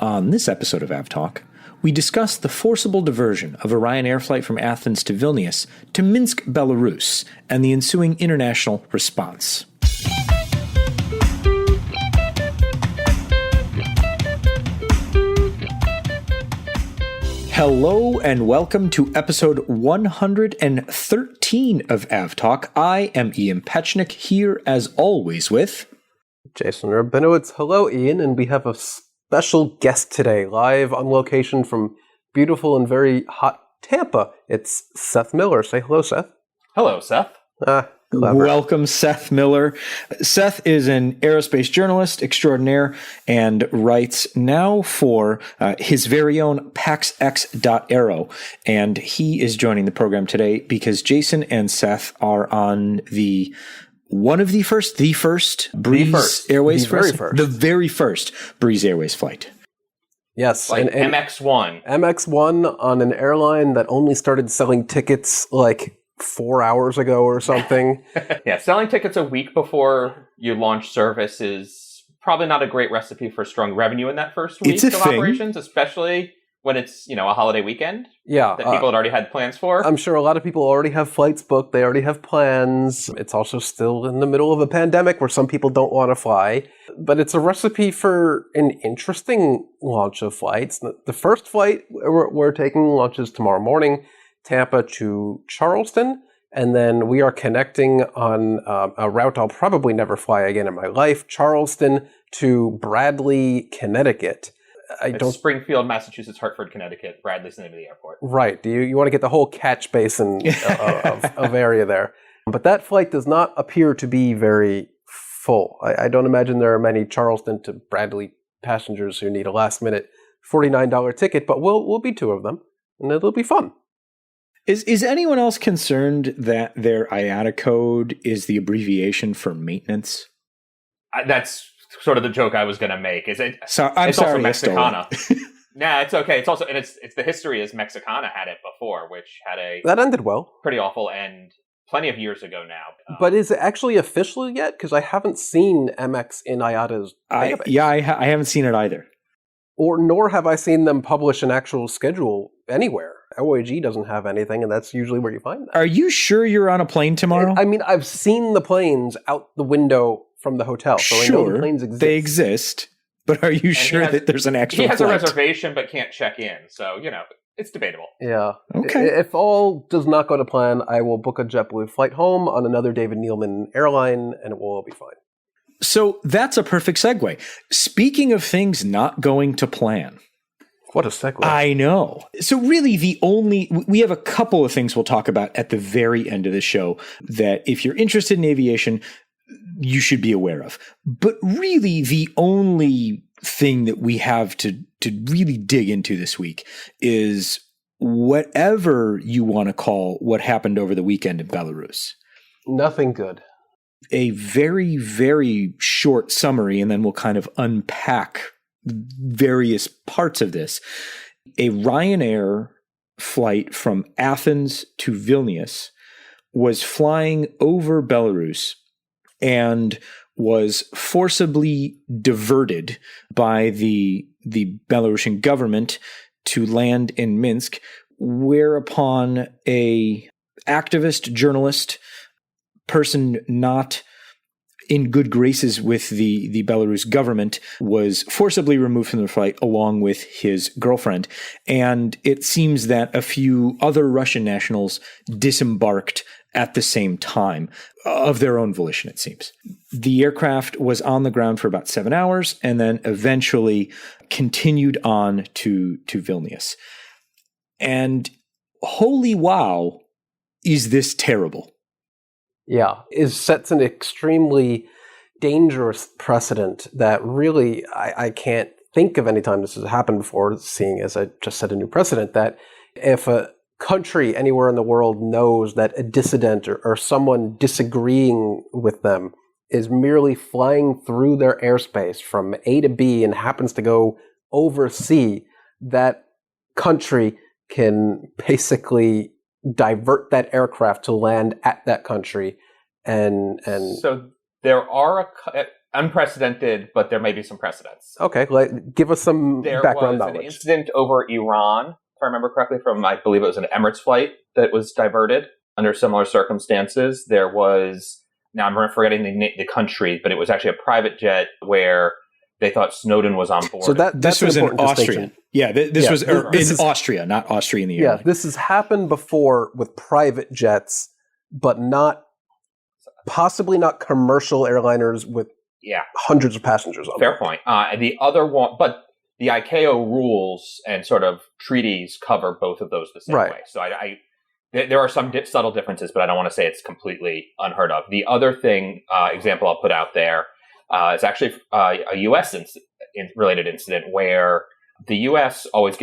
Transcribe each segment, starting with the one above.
On this episode of AvTalk, we discuss the forcible diversion of a Ryanair flight from Athens to Vilnius to Minsk, Belarus, and the ensuing international response. Hello and welcome to episode 113 of AvTalk. I am Ian Petchnick, here as always with Jason Rabinowitz. Hello, Ian, and we have a special guest today, live on location from beautiful and very hot Tampa. It's Seth Miller. Say hello, Seth. Hello, Seth. Clever. Welcome, Seth Miller. Seth is an aerospace journalist extraordinaire and writes now for his very own PaxEx.aero. And he is joining the program today because Jason and Seth are on the first Breeze Airways the very first Breeze Airways flight. Yes, like and MX1. MX1 on an airline that only started selling tickets like 4 hours ago or something. Yeah, selling tickets a week before you launch service is probably not a great recipe for strong revenue in that first week of operations, especially when it's, a holiday weekend that people had already had plans for. I'm sure a lot of people already have flights booked. They already have plans. It's also still in the middle of a pandemic where some people don't want to fly. But it's a recipe for an interesting launch of flights. The first flight we're taking launches tomorrow morning, Tampa to Charleston. And then we are connecting on a route I'll probably never fly again in my life, Charleston to Bradley, Connecticut. Springfield, Massachusetts, Hartford, Connecticut. Bradley's the name of the airport. Right. You want to get the whole catch basin of area there. But that flight does not appear to be very full. I don't imagine there are many Charleston to Bradley passengers who need a last-minute $49 ticket, but we'll be two of them, and it'll be fun. Is anyone else concerned that their IATA code is the abbreviation for maintenance? That's sort of the joke I was going to make. It's sorry, also Mexicana. Nah, it's okay. It's also, and it's the history is Mexicana had it before, which had that ended well, pretty awful end plenty of years ago now. But is it actually official yet? Because I haven't seen MX in IATA's database. I haven't seen it either. Nor have I seen them publish an actual schedule anywhere. OAG doesn't have anything, and that's usually where you find that. Are you sure you're on a plane tomorrow? I mean, I've seen the planes out the window from the hotel, so I know the planes exist. They exist, but are you sure that there's an actual flight? He has a reservation but can't check in, so, it's debatable. Yeah. Okay. If all does not go to plan, I will book a JetBlue flight home on another David Neeleman airline, and it will all be fine. So that's a perfect segue. Speaking of things not going to plan. What a segue. I know. So really we have a couple of things we'll talk about at the very end of the show that if you're interested in aviation, you should be aware of. But really the only thing that we have to really dig into this week is whatever you want to call what happened over the weekend in Belarus. Nothing good. A very, very short summary, and then we'll kind of unpack various parts of this. A Ryanair flight from Athens to Vilnius was flying over Belarus and was forcibly diverted by the Belarusian government to land in Minsk, whereupon a activist, journalist, person not in good graces with the Belarus government was forcibly removed from the flight along with his girlfriend. And it seems that a few other Russian nationals disembarked at the same time of their own volition, it seems. The aircraft was on the ground for about 7 hours and then eventually continued on to Vilnius. And holy wow, is this terrible. Yeah, it sets an extremely dangerous precedent that really I can't think of any time this has happened before, seeing as I just set a new precedent that if a country anywhere in the world knows that a dissident or someone disagreeing with them is merely flying through their airspace from A to B and happens to go over C, that country can basically divert that aircraft to land at that country. And so there are unprecedented, but there may be some precedents. Okay, give us some background knowledge. There was an incident over Iran, if I remember correctly, from, I believe it was an Emirates flight that was diverted under similar circumstances. There was, now I'm forgetting the country, but it was actually a private jet where they thought Snowden was on board. So this was in Austria. Yeah, this was in Austria, not Austria in the airline. Yeah, this has happened before with private jets, but possibly not commercial airliners with hundreds of passengers on Fair point. The other one, but the ICAO rules and sort of treaties cover both of those the same way. So there are some subtle differences, but I don't want to say it's completely unheard of. The other example I'll put out there is actually a U.S. related incident where the U.S. always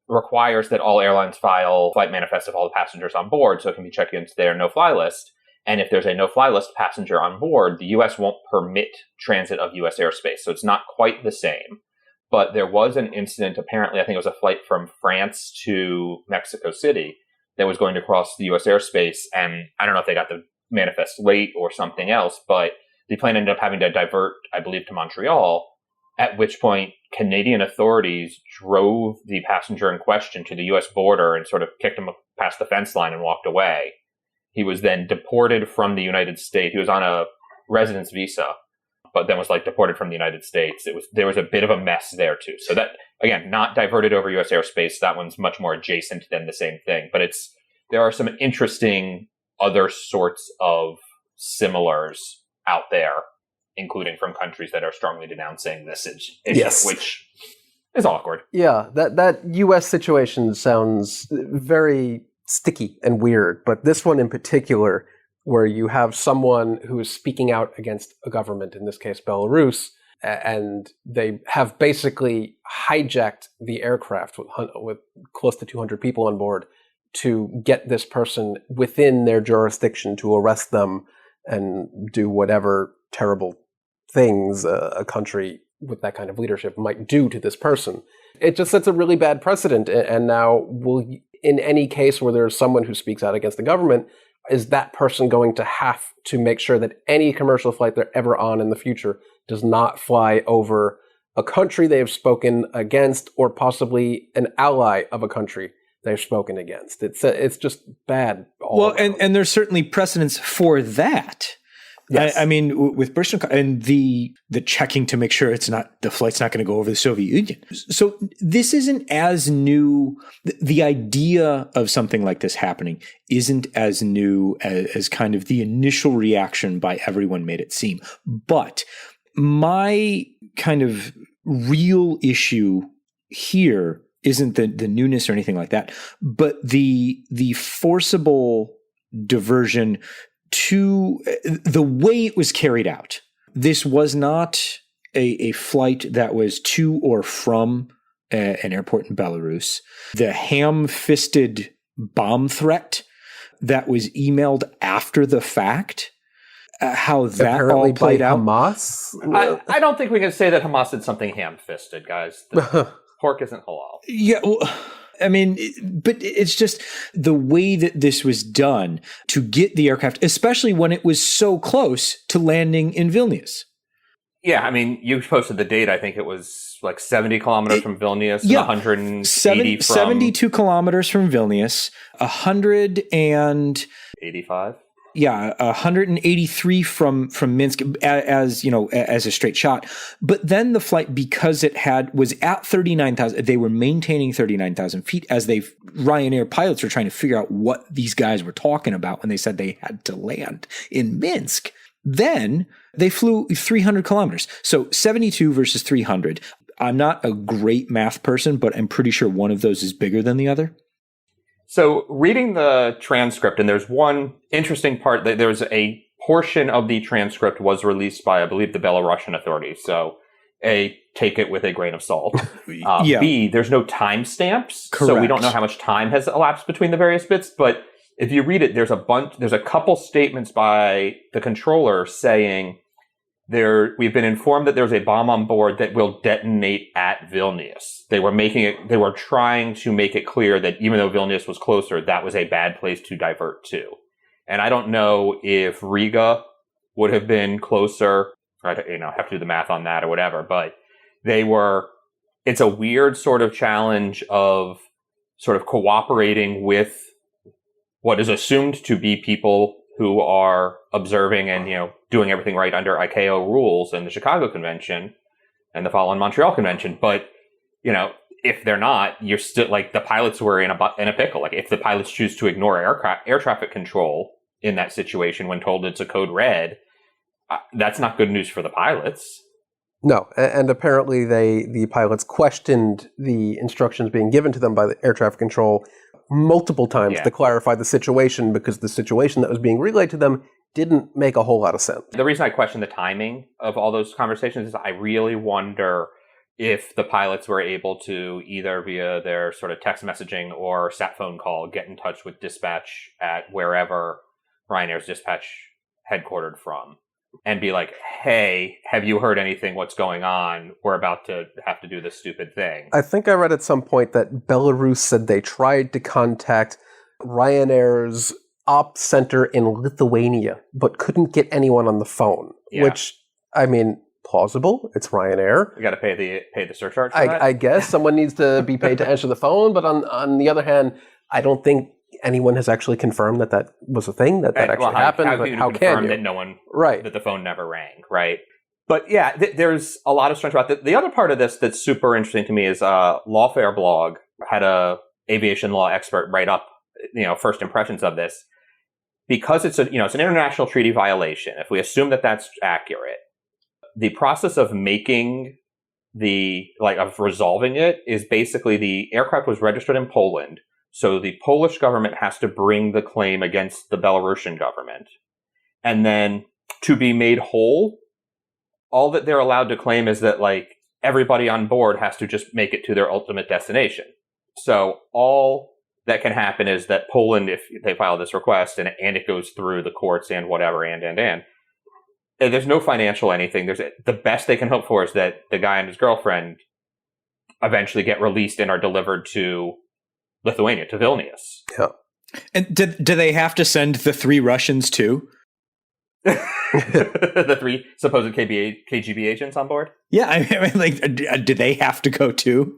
requires that all airlines file flight manifests of all the passengers on board, so it can be checked into their no-fly list. And if there's a no-fly list passenger on board, the U.S. won't permit transit of U.S. airspace. So it's not quite the same. But there was an incident, apparently, I think it was a flight from France to Mexico City that was going to cross the U.S. airspace. And I don't know if they got the manifest late or something else, but the plane ended up having to divert, I believe, to Montreal, at which point Canadian authorities drove the passenger in question to the U.S. border and sort of kicked him past the fence line and walked away. He was then deported from the United States. He was on a residence visa, but then was deported from the United States. There was a bit of a mess there too. So that, again, not diverted over U.S. airspace. That one's much more adjacent than the same thing. But there are some interesting other sorts of similars out there, including from countries that are strongly denouncing this issue, which is awkward. Yeah, that U.S. situation sounds very sticky and weird, but this one in particular, where you have someone who is speaking out against a government, in this case Belarus, and they have basically hijacked the aircraft with close to 200 people on board to get this person within their jurisdiction to arrest them and do whatever terrible things a country with that kind of leadership might do to this person. It just sets a really bad precedent, and now in any case where there's someone who speaks out against the government, is that person going to have to make sure that any commercial flight they're ever on in the future does not fly over a country they have spoken against, or possibly an ally of a country they've spoken against? It's just bad. And there's certainly precedents for that. Yes. I mean, with British and the checking to make sure the flight's not going to go over the Soviet Union. So this isn't as new. The idea of something like this happening isn't as new as kind of the initial reaction by everyone made it seem. But my kind of real issue here isn't the newness or anything like that, but the forcible diversion to the way it was carried out. This was not a flight that was to or from an airport in Belarus. The ham-fisted bomb threat that was emailed after the fact, how that apparently all played out. Hamas? I don't think we can say that Hamas did something ham-fisted, guys. Pork isn't halal. Yeah, well, I mean, but it's just the way that this was done to get the aircraft, especially when it was so close to landing in Vilnius. Yeah, I mean, you posted the date. I think it was 70 kilometers from Vilnius, 180 from... 72 kilometers from Vilnius, 85? Yeah, 183 from Minsk as a straight shot. But then the flight, because it was at 39,000, they were maintaining 39,000 feet as Ryanair pilots were trying to figure out what these guys were talking about when they said they had to land in Minsk. Then they flew 300 kilometers. So 72 versus 300. I'm not a great math person, but I'm pretty sure one of those is bigger than the other. So reading the transcript, and there's one interesting part, that there's a portion of the transcript was released by, I believe, the Belarusian authorities. So A, take it with a grain of salt. B, there's no timestamps. So we don't know how much time has elapsed between the various bits. But if you read it, there's a couple statements by the controller saying, we've been informed that there's a bomb on board that will detonate at Vilnius. They were trying to make it clear that even though Vilnius was closer, that was a bad place to divert to. And I don't know if Riga would have been closer. I have to do the math on that or whatever, but it's a weird sort of challenge of sort of cooperating with what is assumed to be people who are observing and, doing everything right under ICAO rules and the Chicago Convention and the following Montreal Convention. But, if they're not, you're still like the pilots were in a pickle. Like if the pilots choose to ignore air traffic control in that situation when told it's a code red, that's not good news for the pilots. No, and apparently the pilots questioned the instructions being given to them by the air traffic control multiple times to clarify the situation, because the situation that was being relayed to them didn't make a whole lot of sense. The reason I question the timing of all those conversations is I really wonder if the pilots were able to either via their sort of text messaging or sat phone call get in touch with dispatch at wherever Ryanair's dispatch headquartered from and be like, hey, have you heard anything? What's going on? We're about to have to do this stupid thing. I think I read at some point that Belarus said they tried to contact Ryanair's ops center in Lithuania, but couldn't get anyone on the phone, which, I mean, plausible. It's Ryanair. You got to pay the surcharge for that? I guess someone needs to be paid to answer the phone, but on the other hand, I don't think anyone has actually confirmed that was a thing, that actually happened. How can you? That no one, that the phone never rang, right? But yeah, there's a lot of strange about that. The other part of this that's super interesting to me is Lawfare blog had a aviation law expert write up, first impressions of this, because it's it's an international treaty violation. If we assume that that's accurate, the process of of resolving it is basically the aircraft was registered in Poland. So the Polish government has to bring the claim against the Belarusian government. And then to be made whole, all that they're allowed to claim is that everybody on board has to just make it to their ultimate destination. So all that can happen is that Poland, if they file this request and it goes through the courts and whatever, and there's no financial anything. The best they can hope for is that the guy and his girlfriend eventually get released and are delivered to Lithuania, to Vilnius. Yeah. And do they have to send the 3 Russians too? The 3 supposed KGB agents on board? Yeah, I mean, do they have to go too?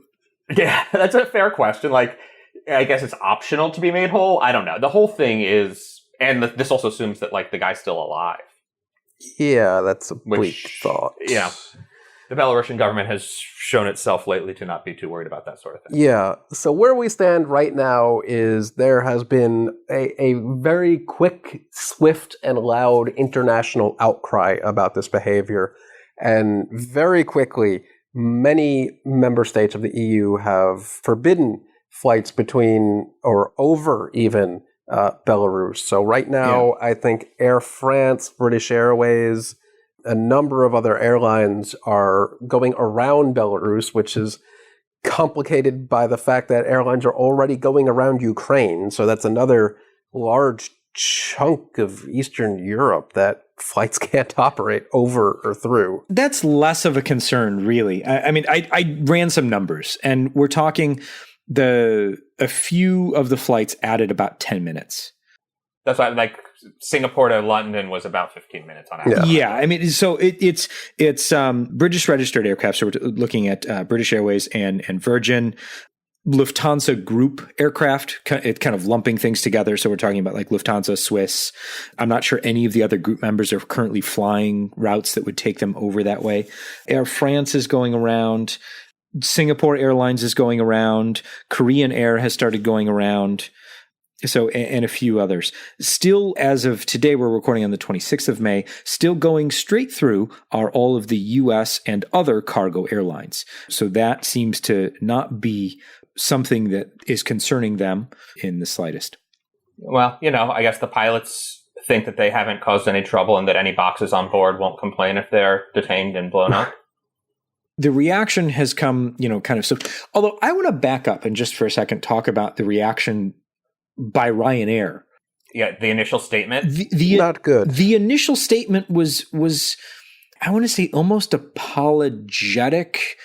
Yeah, that's a fair question. I guess it's optional to be made whole. I don't know. The whole thing is, and this also assumes that the guy's still alive. Yeah, that's a bleak thought. Yeah. The Belarusian government has shown itself lately to not be too worried about that sort of thing. Yeah. So where we stand right now is there has been a very quick, swift, and loud international outcry about this behavior. And very quickly, many member states of the EU have forbidden flights between or over even Belarus. So right now, I think Air France, British Airways, a number of other airlines are going around Belarus, which is complicated by the fact that airlines are already going around Ukraine. So that's another large chunk of Eastern Europe that flights can't operate over or through. That's less of a concern, really. I mean, I ran some numbers, and we're talking a few of the flights added about 10 minutes. That's why, Singapore to London was about 15 minutes on average. Yeah, I mean, so it's British registered aircraft. So we're looking at British Airways and Virgin, Lufthansa Group aircraft. It kind of lumping things together. So we're talking about Lufthansa, Swiss. I'm not sure any of the other group members are currently flying routes that would take them over that way. Air France is going around. Singapore Airlines is going around. Korean Air has started going around. So, and a few others. Still, as of today, we're recording on the 26th of May, still going straight through are all of the U.S. and other cargo airlines. So that seems to not be something that is concerning them in the slightest. Well, I guess the pilots think that they haven't caused any trouble and that any boxes on board won't complain if they're detained and blown up. The reaction has come, kind of. So, although I want to back up and just for a second talk about the reaction by Ryanair. Yeah, the initial statement. Not good. The initial statement was I want to say almost apologetic,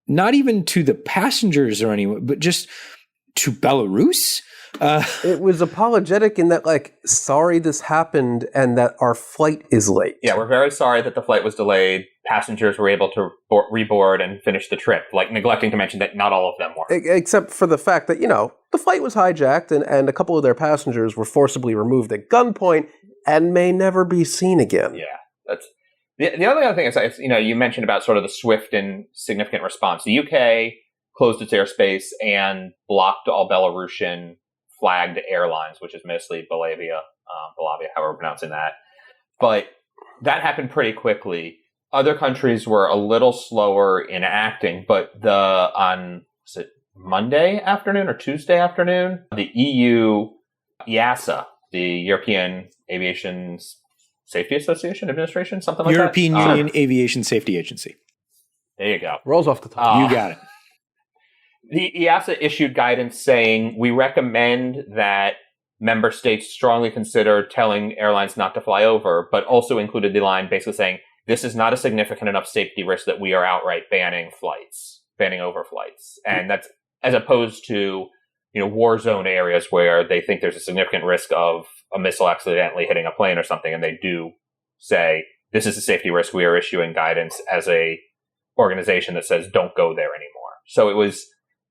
not even to the passengers or anyone, but just To Belarus? It was apologetic in that, like, sorry this happened and that our flight is late. Yeah, we're very sorry that the flight was delayed. Passengers were able to reboard and finish the trip, like neglecting to mention that not all of them were. Except for the fact that, the flight was hijacked and a couple of their passengers were forcibly removed at gunpoint and may never be seen again. Yeah, that's... The other thing is, you mentioned about sort of the swift and significant response. The UK closed its airspace and blocked all Belarusian flagged airlines, which is mostly Belavia, however we're pronouncing that. But that happened pretty quickly. Other countries were a little slower in acting, but on Monday afternoon or Tuesday afternoon, the EU, EASA, the European Aviation Safety Association Administration, something like European Union Aviation Safety Agency. There you go. Rolls off the tongue. You got it. The EASA issued guidance saying, we recommend that member states strongly consider telling airlines not to fly over, but also included the line basically saying, this is not a significant enough safety risk that we are outright banning over flights. And that's as opposed to, war zone areas where they think there's a significant risk of a missile accidentally hitting a plane or something. And they do say, this is a safety risk. We are issuing guidance as a organization that says, don't go there anymore. So it was,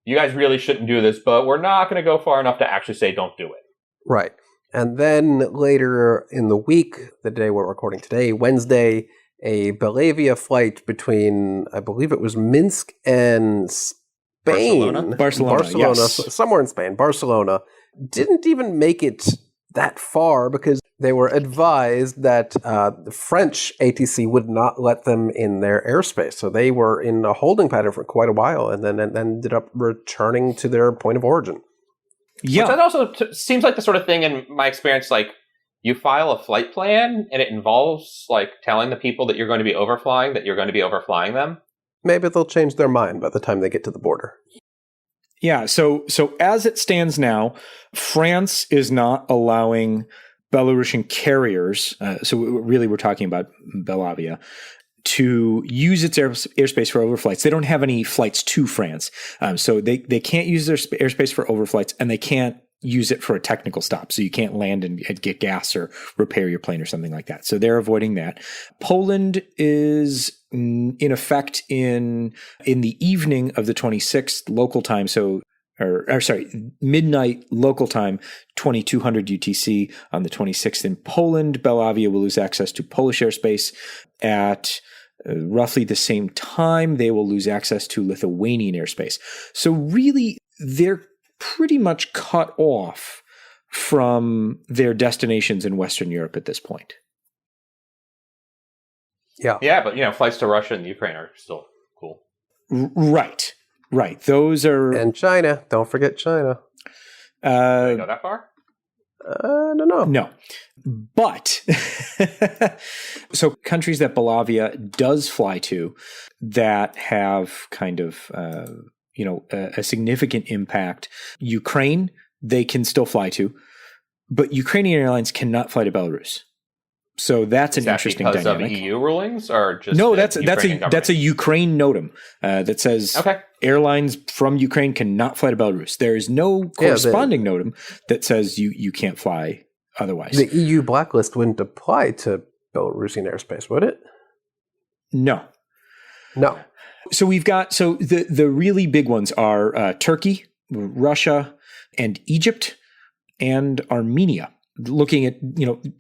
you guys really shouldn't do this, but we're not going to go far enough to actually say don't do it. Right. And then later in the week, the day we're recording today, Wednesday, a Belavia flight between, I believe it was Minsk and Spain. Barcelona, yes. Somewhere in Spain, Barcelona, didn't even make it that far because they were advised that the French ATC would not let them in their airspace. So they were in a holding pattern for quite a while and then ended up returning to their point of origin. Yeah. Which that also seems like the sort of thing in my experience, like you file a flight plan and it involves like telling the people that you're going to be overflying them. Maybe they'll change their mind by the time they get to the border. Yeah. So as it stands now, France is not allowing Belarusian carriers, so really we're talking about Belavia, to use its airspace for overflights. They don't have any flights to France. So they can't use their airspace for overflights, and they can't use it for a technical stop. So you can't land and get gas or repair your plane or something like that. So they're avoiding that. Poland is in effect in the evening of the 26th local time. Midnight local time, 2200 UTC on the 26th in Poland. Belavia will lose access to Polish airspace at roughly the same time. They will lose access to Lithuanian airspace. So really, they're pretty much cut off from their destinations in Western Europe at this point. Yeah. Yeah, but flights to Russia and Ukraine are still cool. Right. Those are... And China. Don't forget China. Do they go that far? I don't know. No. But, so countries that Belavia does fly to that have kind of, a significant impact. Ukraine, they can still fly to, but Ukrainian airlines cannot fly to Belarus. So that's an interesting dynamic. Because of EU rulings, or just no? That's a Ukraine NOTAM that says airlines from Ukraine cannot fly to Belarus. There is no corresponding NOTAM that says you can't fly otherwise. The EU blacklist wouldn't apply to Belarusian airspace, would it? No. So we've got the really big ones are Turkey, Russia, and Egypt, and Armenia. Looking at,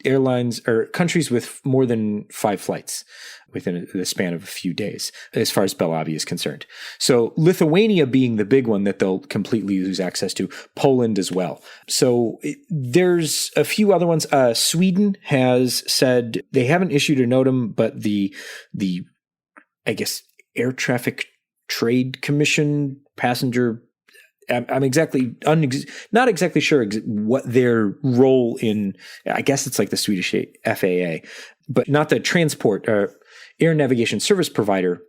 airlines or countries with more than 5 flights within the span of a few days, as far as Belavia is concerned. So Lithuania being the big one that they'll completely lose access to, Poland as well. So there's a few other ones. Sweden has said they haven't issued a NOTAM, but the I guess Air Traffic Trade Commission passenger. I'm not exactly sure what their role in, I guess it's like the Swedish FAA, but not the transport or air navigation service provider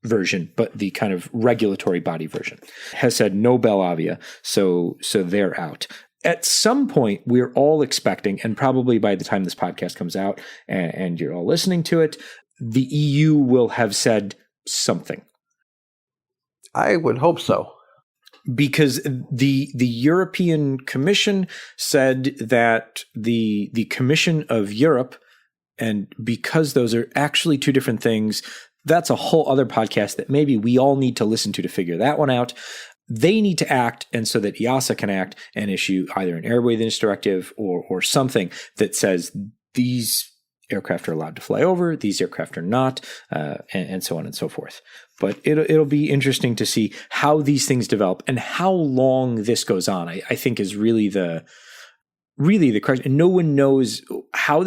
version, but the kind of regulatory body version, has said no Belavia. So they're out. At some point, we're all expecting, and probably by the time this podcast comes out and you're all listening to it, the EU will have said something. I would hope so. because the European Commission said that the Commission of Europe, and because those are actually two different things, that's a whole other podcast that maybe we all need to listen to figure that one out. They need to act, and so that EASA can act and issue either an airworthiness directive or something that says these aircraft are allowed to fly over, these aircraft are not, and so on and so forth. But it'll be interesting to see how these things develop and how long this goes on. I think is really the question. And no one knows how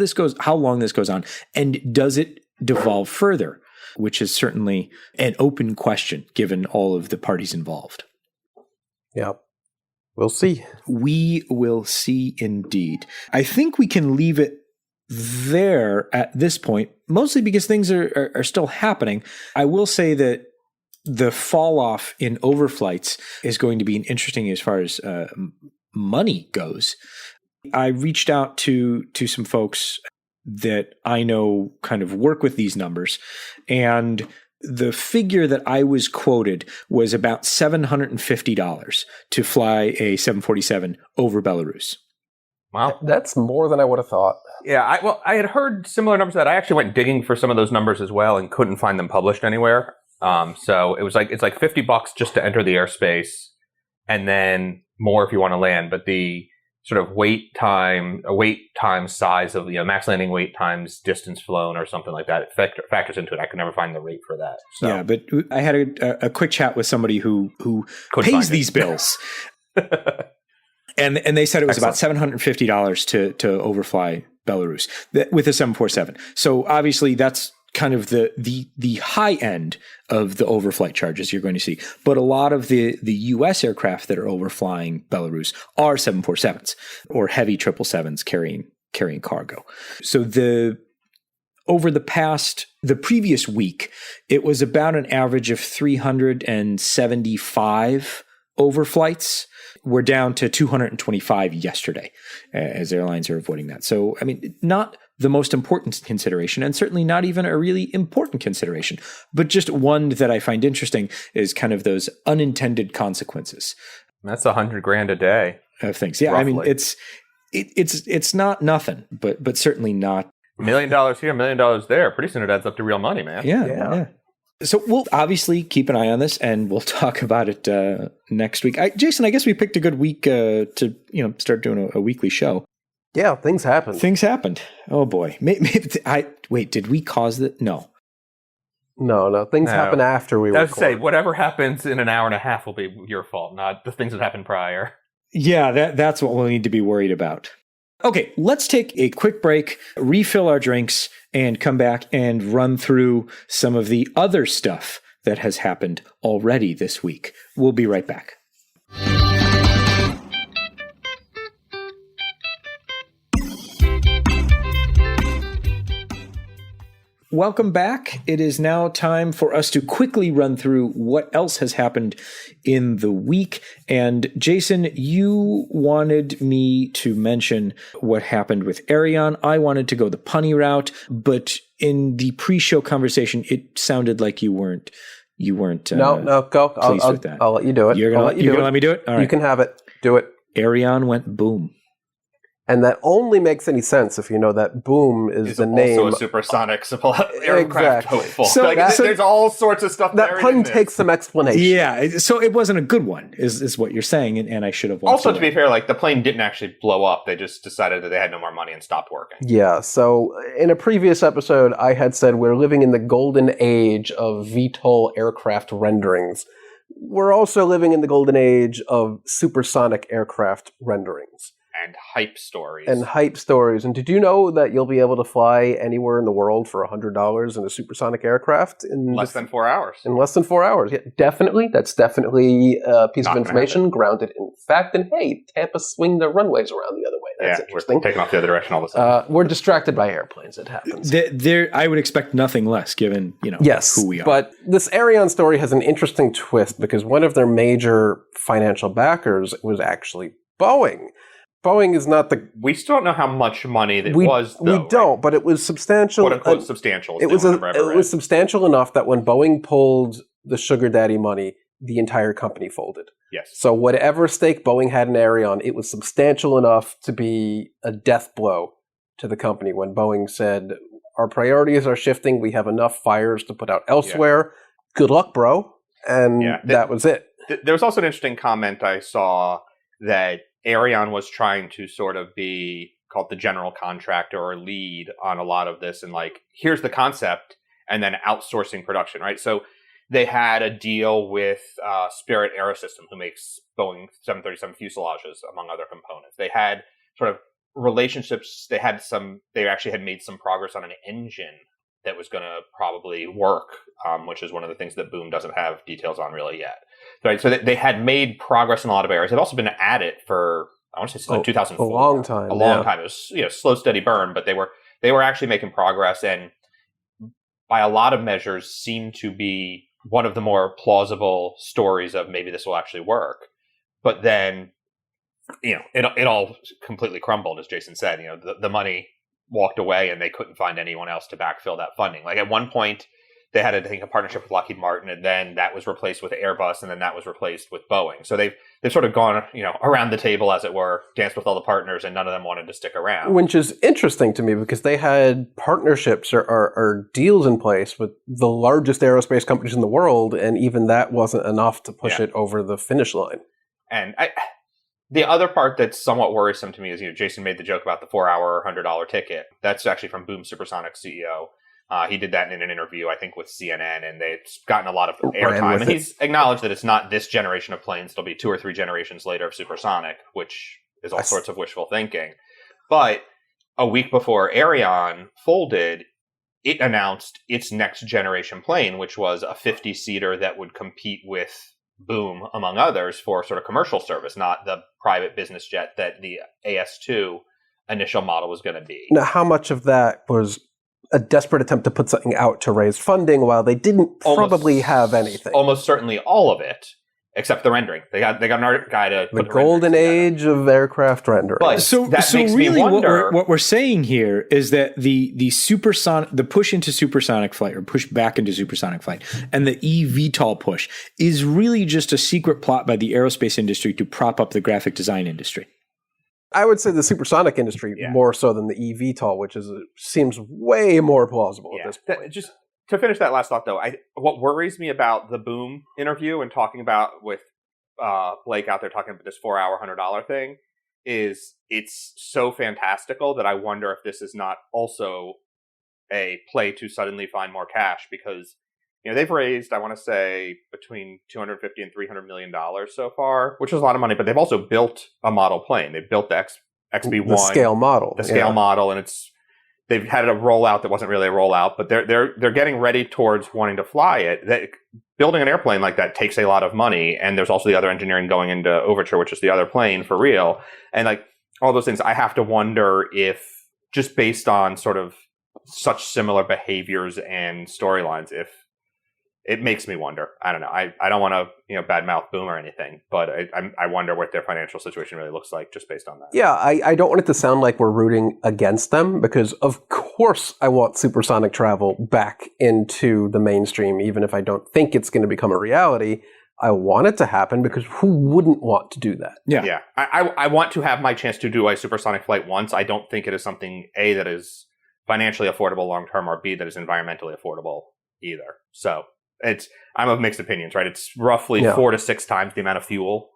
long this goes on, and does it devolve further, which is certainly an open question given all of the parties involved. Yeah. We'll see. We will see indeed. I think we can leave it there at this point, mostly because things are still happening. I will say that the fall off in overflights is going to be interesting as far as money goes. I reached out to some folks that I know kind of work with these numbers, and the figure that I was quoted was about $750 to fly a 747 over Belarus. Wow. That's more than I would have thought. Yeah, I had heard similar numbers to that. I actually went digging for some of those numbers as well and couldn't find them published anywhere. So it's like $50 just to enter the airspace, and then more if you want to land. But the sort of wait time size of max landing wait times distance flown or something like that, it factors into it. I could never find the rate for that. So. Yeah, but I had a quick chat with somebody who pays these bills. And they said it was about $750 to overfly Belarus with a 747. So obviously that's kind of the high end of the overflight charges you're going to see. But a lot of the U.S. aircraft that are overflying Belarus are 747s or heavy 777s carrying cargo. So over the previous week, it was about an average of 375 overflights. We're down to 225 yesterday as airlines are avoiding that. So, I mean, not the most important consideration, and certainly not even a really important consideration, but just one that I find interesting is kind of those unintended consequences. That's $100,000 a day of things. Yeah, roughly. I mean, it's not nothing, but certainly not $1 million here, $1 million there. Pretty soon it adds up to real money, man. Yeah. So we'll obviously keep an eye on this, and we'll talk about it next week. Jason, I guess we picked a good week to start doing a weekly show. Yeah, things happened. Things happened. Oh boy. Wait, did we cause that? No. No. Things happen after we record. I was to say, whatever happens in an hour and a half will be your fault, not the things that happened prior. Yeah, that's what we'll need to be worried about. Okay, let's take a quick break, refill our drinks, and come back and run through some of the other stuff that has happened already this week. We'll be right back. Welcome back. It is now time for us to quickly run through what else has happened in the week. And Jason, you wanted me to mention what happened with Ariane. I wanted to go the punny route, but in the pre-show conversation, it sounded like you weren't. No, go. With that. I'll let you do it. You're gonna let me do it. All right. You can have it. Do it. Ariane went boom. And that only makes any sense if you know that boom is the name. Also a supersonic aircraft hopeful. So there's all sorts of stuff that pun takes some explanation. Yeah, so it wasn't a good one, is what you're saying, and I should have. Also, to be fair, the plane didn't actually blow up. They just decided that they had no more money and stopped working. Yeah. So in a previous episode, I had said we're living in the golden age of VTOL aircraft renderings. We're also living in the golden age of supersonic aircraft renderings. And hype stories. And did you know that you'll be able to fly anywhere in the world for $100 in a supersonic aircraft in less than 4 hours? In less than 4 hours. Yeah, definitely. That's definitely a piece of information grounded in fact. And hey, Tampa swing their runways around the other way. That's interesting. We're taking off the other direction all the time. We're distracted by airplanes. It happens. I would expect nothing less given, who we are. But this Ariane story has an interesting twist because one of their major financial backers was actually Boeing. Boeing is not the... We still don't know how much money that was, though. We don't, but it was substantial. Quote-unquote substantial. It was substantial enough that when Boeing pulled the sugar daddy money, the entire company folded. Yes. So whatever stake Boeing had in Aerion, it was substantial enough to be a death blow to the company when Boeing said, our priorities are shifting. We have enough fires to put out elsewhere. Yeah. Good luck, bro. And that was it. There was also an interesting comment I saw that Aerion was trying to sort of be called the general contractor or lead on a lot of this, and like, here's the concept, and then outsourcing production, right? So they had a deal with Spirit Aerosystem, who makes Boeing 737 fuselages, among other components. They had sort of relationships. They actually had made some progress on an engine that was going to probably work, which is one of the things that Boom doesn't have details on really yet. Right, so they had made progress in a lot of areas. They've also been at it for, I want to say, since 2004. A long time. A long time. It was slow, steady burn, but they were actually making progress, and by a lot of measures seemed to be one of the more plausible stories of maybe this will actually work. But then, it all completely crumbled, as Jason said. The money walked away, and they couldn't find anyone else to backfill that funding. Like at one point, they had, I think, a partnership with Lockheed Martin, and then that was replaced with Airbus, and then that was replaced with Boeing. So they've sort of gone, around the table, as it were, danced with all the partners, and none of them wanted to stick around. Which is interesting to me because they had partnerships or deals in place with the largest aerospace companies in the world, and even that wasn't enough to push it over the finish line. And the other part that's somewhat worrisome to me is, Jason made the joke about the 4-hour $100 ticket. That's actually from Boom Supersonic CEO. He did that in an interview, I think, with CNN, and they've gotten a lot of airtime. And he's acknowledged that it's not this generation of planes. It'll be 2 or 3 generations later of supersonic, which is all sorts of wishful thinking. But a week before Aerion folded, it announced its next generation plane, which was a 50-seater that would compete with Boom, among others, for sort of commercial service, not the private business jet that the AS2 initial model was going to be. Now, how much of that was a desperate attempt to put something out to raise funding while they didn't probably have anything? Almost certainly all of it, except the rendering. They got an art guy to put the golden age of aircraft rendering. But so really, what we're saying here is that the supersonic, the push into supersonic flight, or push back into supersonic flight, and the eVTOL push is really just a secret plot by the aerospace industry to prop up the graphic design industry. I would say the supersonic industry more so than the eVTOL, which seems way more plausible at this point. Just to finish that last thought, though, what worries me about the Boom interview and talking about with Blake out there talking about this 4-hour $100 thing is it's so fantastical that I wonder if this is not also a play to suddenly find more cash, because they've raised, I want to say, between $250 and $300 million so far, which is a lot of money. But they've also built a model plane. They've built the XB1, the scale model, model, and they've had a rollout that wasn't really a rollout, but they're getting ready towards wanting to fly it. Building an airplane like that takes a lot of money, and there's also the other engineering going into Overture, which is the other plane for real, and like all those things. I have to wonder if, just based on sort of such similar behaviors and storylines, if it makes me wonder. I don't know. I don't want to badmouth Boom or anything, but I wonder what their financial situation really looks like just based on that. Yeah, I don't want it to sound like we're rooting against them, because of course I want supersonic travel back into the mainstream, even if I don't think it's going to become a reality. I want it to happen, because who wouldn't want to do that? Yeah. I want to have my chance to do a supersonic flight once. I don't think it is something, A, that is financially affordable long term, or B, that is environmentally affordable either. So I'm of mixed opinions, right? It's roughly 4 to 6 times the amount of fuel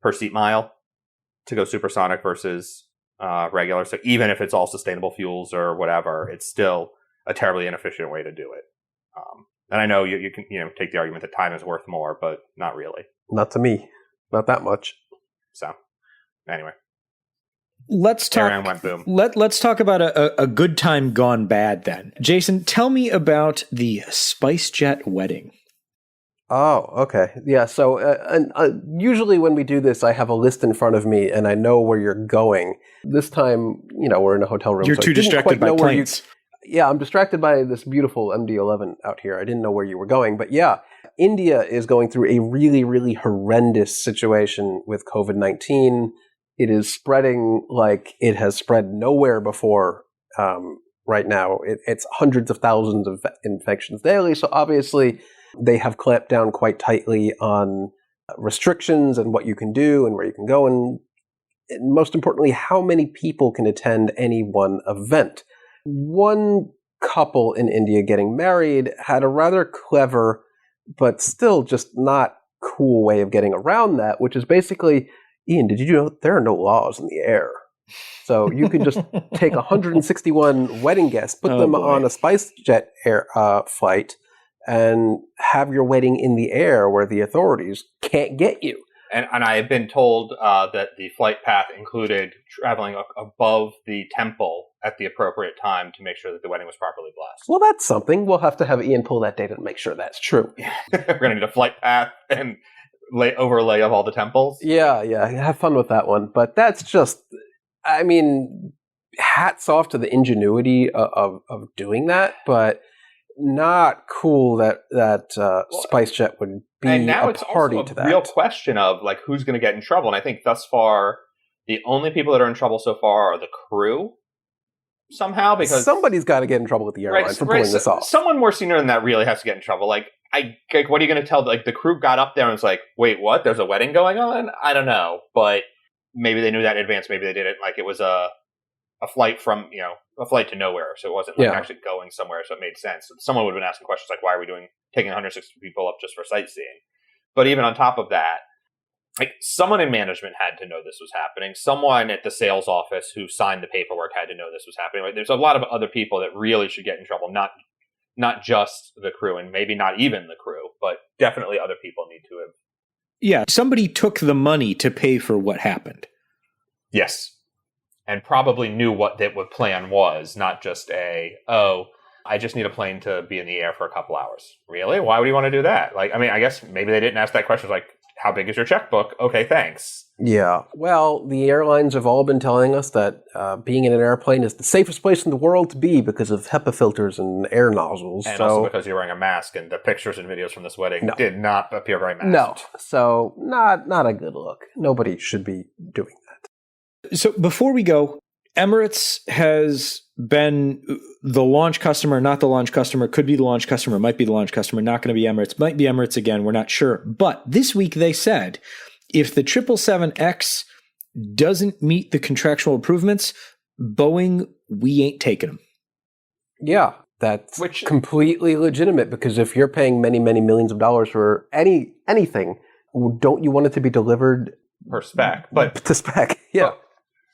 per seat mile to go supersonic versus regular. So even if it's all sustainable fuels or whatever, it's still a terribly inefficient way to do it. And I know you can take the argument that time is worth more, but not really. Not to me. Not that much. So anyway. Let's talk. Went boom. Let's talk about a good time gone bad then. Jason, tell me about the SpiceJet wedding. Oh, okay. Yeah, so usually when we do this, I have a list in front of me and I know where you're going. This time, we're in a hotel room. You're too distracted by planes. I'm distracted by this beautiful MD-11 out here. I didn't know where you were going. But yeah, India is going through a really, really horrendous situation with COVID-19. It is spreading like it has spread nowhere before right now. It's hundreds of thousands of infections daily. So obviously they have clamped down quite tightly on restrictions and what you can do and where you can go, and most importantly, how many people can attend any one event. One couple in India getting married had a rather clever, but still just not cool way of getting around that, which is basically, Ian, did you know there are no laws in the air? So you could just take 161 wedding guests, put them on a SpiceJet air flight, and have your wedding in the air where the authorities can't get you. And I have been told that the flight path included traveling above the temple at the appropriate time to make sure that the wedding was properly blessed. Well, that's something. We'll have to have Ian pull that data to make sure that's true. We're going to need a flight path and overlay of all the temples. Yeah. Have fun with that one. But that's just, I mean, hats off to the ingenuity of doing that, but not cool that SpiceJet would be and now a it's party also to a that. real question of like who's going to get in trouble. And I think thus far, the only people that are in trouble so far are the crew somehow, because somebody's got to get in trouble with the airline for pulling this off. Someone more senior than that really has to get in trouble. Like what are you going to tell? Like the crew got up there and was like, "Wait, what? There's a wedding going on?" I don't know, but maybe they knew that in advance. Maybe they didn't. Like it was a flight from a flight to nowhere, so it wasn't like actually going somewhere. So it made sense. Someone would have been asking questions like, "Why are we taking 160 people up just for sightseeing?" But even on top of that, like someone in management had to know this was happening. Someone at the sales office who signed the paperwork had to know this was happening. Like, there's a lot of other people that really should get in trouble, not just the crew, and maybe not even the crew, but definitely other people need to have. Yeah, somebody took the money to pay for what happened. Yes, and probably knew what the plan was, not just I just need a plane to be in the air for a couple hours. Really? Why would you want to do that? Like, I mean, I guess maybe they didn't ask that question. Like, how big is your checkbook? Okay, thanks. Yeah. Well, the airlines have all been telling us that being in an airplane is the safest place in the world to be because of HEPA filters and air nozzles. And also because you're wearing a mask, and the pictures and videos from this wedding did not appear very masked. No. So not a good look. Nobody should be doing that. So before we go, Emirates has been the launch customer, not the launch customer, could be the launch customer, might be the launch customer, not going to be Emirates, might be Emirates again, we're not sure. But this week they said, if the 777X doesn't meet the contractual improvements, Boeing, we ain't taking them. Yeah, that's completely legitimate, because if you're paying many, many millions of dollars for anything, don't you want it to be delivered per spec? But to spec, yeah.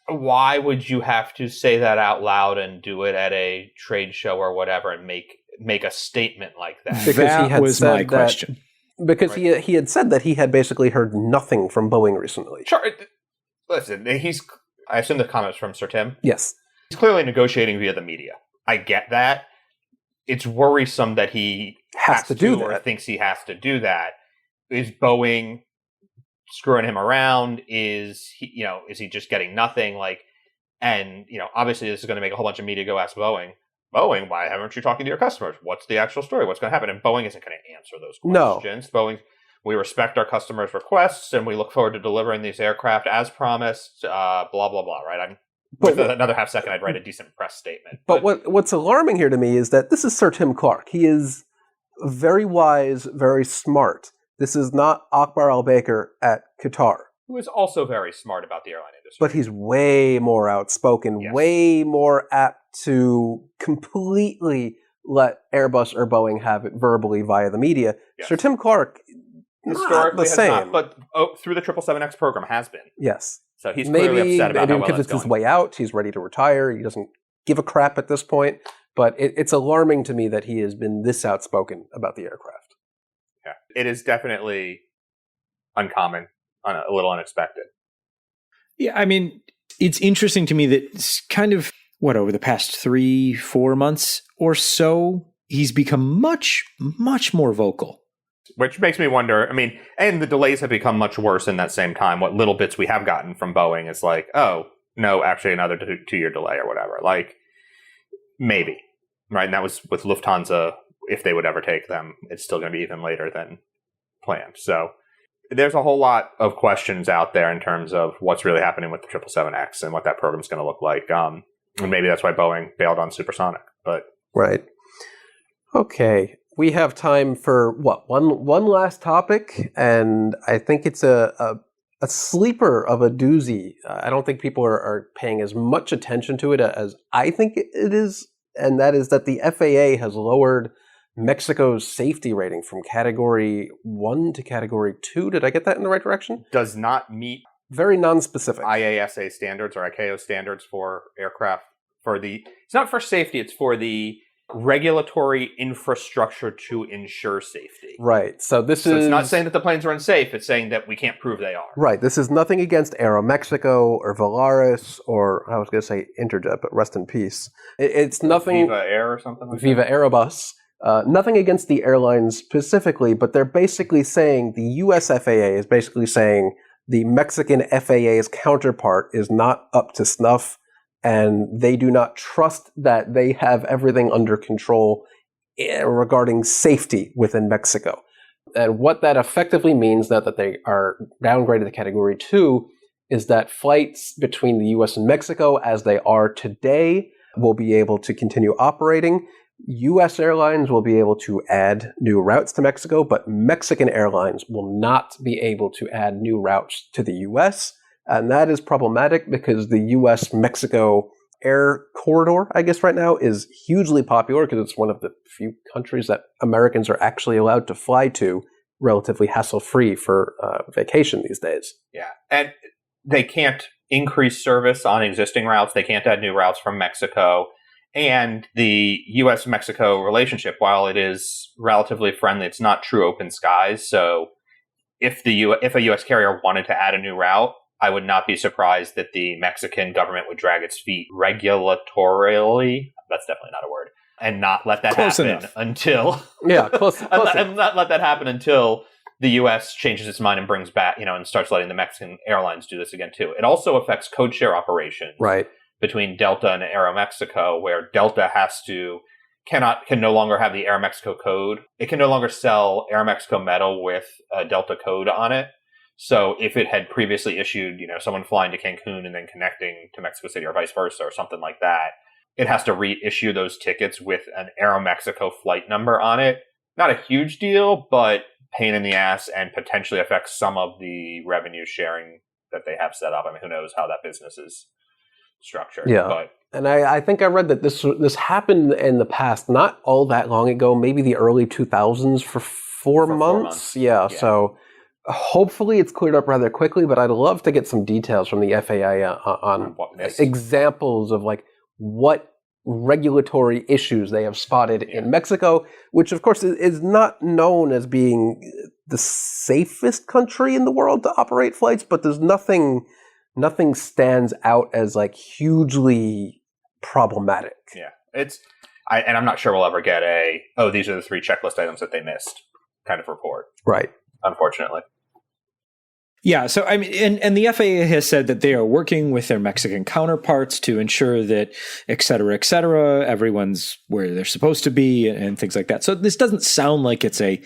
Why would you have to say that out loud and do it at a trade show or whatever and make a statement like that? Because that was my question. Because he had said that he had basically heard nothing from Boeing recently. Sure. Listen, I assume the comments from Sir Tim? Yes. He's clearly negotiating via the media. I get that. It's worrisome that he has to do that, or thinks he has to do that. Is Boeing screwing him around? Is he just getting nothing? And obviously this is going to make a whole bunch of media go ask Boeing, why haven't you talking to your customers? What's the actual story? What's going to happen? And Boeing isn't going to answer those questions. No. Boeing, we respect our customers' requests, and we look forward to delivering these aircraft as promised, blah, blah, blah, right? With another half second, I'd write a decent press statement. But what's alarming here to me is that this is Sir Tim Clark. He is very wise, very smart. This is not Akbar al-Baker at Qatar. Who is also very smart about the airline industry. But he's way more outspoken, way more apt to completely let Airbus or Boeing have it verbally via the media. Yes. Sir Tim Clark, historically the same. Not, but through the 777X program has been. Yes. So he's clearly upset about how well because it's his way out, he's ready to retire. He doesn't give a crap at this point. But it's alarming to me that he has been this outspoken about the aircraft. Yeah, it is definitely uncommon, a little unexpected. Yeah, I mean, it's interesting to me that it's kind of, over the past 3-4 months or so, he's become much, much more vocal. Which makes me wonder, and the delays have become much worse in that same time. What little bits we have gotten from Boeing is like, oh, no, actually another 2-year delay or whatever. Like, maybe, right? And that was with Lufthansa. If they would ever take them, it's still going to be even later than planned. So there's a whole lot of questions out there in terms of what's really happening with the 777X and what that program is going to look like. And maybe that's why Boeing bailed on supersonic. But right. Okay. We have time for one last topic, and I think it's a sleeper of a doozy. I don't think people are paying as much attention to it as I think it is, and that is that the FAA has lowered Mexico's safety rating from Category 1 to Category 2. Did I get that in the right direction? Does not meet very non-specific IASA standards or ICAO standards for aircraft. It's not for safety, it's for the regulatory infrastructure to ensure safety. Right. So it's not saying that the planes are unsafe, it's saying that we can't prove they are. Right. This is nothing against Aeromexico or Belarus or, I was going to say Interjet, but rest in peace. It's nothing... Viva Air or something like Viva that? Aerobus. Nothing against the airlines specifically, but they're basically saying, the US FAA is basically saying the Mexican FAA's counterpart is not up to snuff, and they do not trust that they have everything under control regarding safety within Mexico. And what that effectively means now that they are downgraded to Category 2 is that flights between the US and Mexico, as they are today, will be able to continue operating. US airlines will be able to add new routes to Mexico, but Mexican airlines will not be able to add new routes to the US. And that is problematic because the US-Mexico air corridor, I guess right now, is hugely popular because it's one of the few countries that Americans are actually allowed to fly to relatively hassle-free for vacation these days. Yeah, and they can't increase service on existing routes. They can't add new routes from Mexico. And the U.S.-Mexico relationship, while it is relatively friendly, it's not true open skies. So if a U.S. carrier wanted to add a new route, I would not be surprised that the Mexican government would drag its feet regulatorily. That's definitely not a word. And not let that happen until... Yeah, close. And not let that happen until the U.S. changes its mind and brings back, and starts letting the Mexican airlines do this again, too. It also affects code share operations. Right. Between Delta and Aeromexico, where Delta can no longer have the Aeromexico code. It can no longer sell Aeromexico metal with a Delta code on it. So if it had previously issued, someone flying to Cancun and then connecting to Mexico City or vice versa or something like that, it has to reissue those tickets with an Aeromexico flight number on it. Not a huge deal, but pain in the ass and potentially affects some of the revenue sharing that they have set up. I mean, who knows how that business is structured. Yeah. But and I think I read that this happened in the past, not all that long ago, maybe the early 2000s for 4 months. Yeah, so hopefully it's cleared up rather quickly, but I'd love to get some details from the FAA on examples of what regulatory issues they have spotted in Mexico, which of course is not known as being the safest country in the world to operate flights, but there's nothing stands out as hugely problematic. Yeah, and I'm not sure we'll ever get these are the 3 checklist items that they missed kind of report. Right. Unfortunately. Yeah, so I mean, and the FAA has said that they are working with their Mexican counterparts to ensure that, et cetera, everyone's where they're supposed to be and things like that. So this doesn't sound like it's an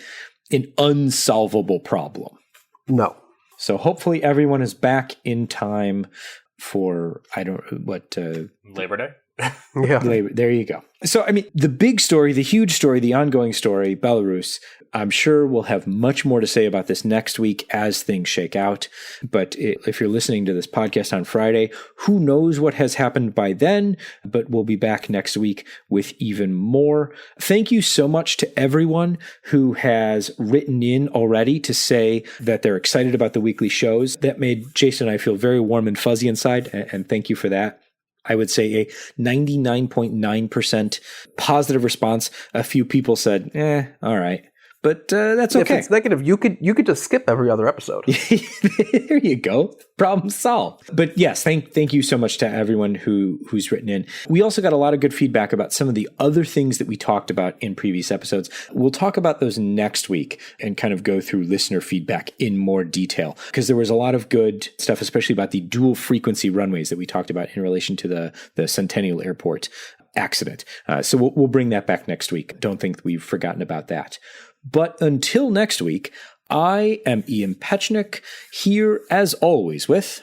unsolvable problem. No. So hopefully everyone is back in time for, Labor Day? Yeah. There you go. So, I mean, the big story, the huge story, the ongoing story, Belarus, I'm sure we'll have much more to say about this next week as things shake out. But if you're listening to this podcast on Friday, who knows what has happened by then, but we'll be back next week with even more. Thank you so much to everyone who has written in already to say that they're excited about the weekly shows. That made Jason and I feel very warm and fuzzy inside, and thank you for that. I would say a 99.9% positive response. A few people said, all right. But that's okay. If it's negative, you could just skip every other episode. There you go. Problem solved. But yes, thank you so much to everyone who's written in. We also got a lot of good feedback about some of the other things that we talked about in previous episodes. We'll talk about those next week and kind of go through listener feedback in more detail, because there was a lot of good stuff, especially about the dual frequency runways that we talked about in relation to the Centennial Airport accident. So we'll bring that back next week. Don't think we've forgotten about that. But until next week, I am Ian Petchnick, here as always with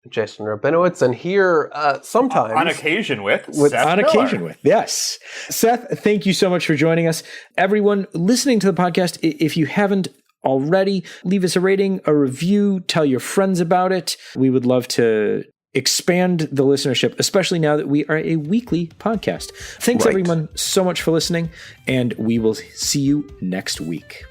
Jason Rabinowitz, and here sometimes on occasion with Seth Miller. Yes. Seth, thank you so much for joining us. Everyone listening to the podcast, if you haven't already, leave us a rating, a review, tell your friends about it. We would love to expand the listenership, especially now that we are a weekly podcast. Thanks everyone so much for listening, and we will see you next week.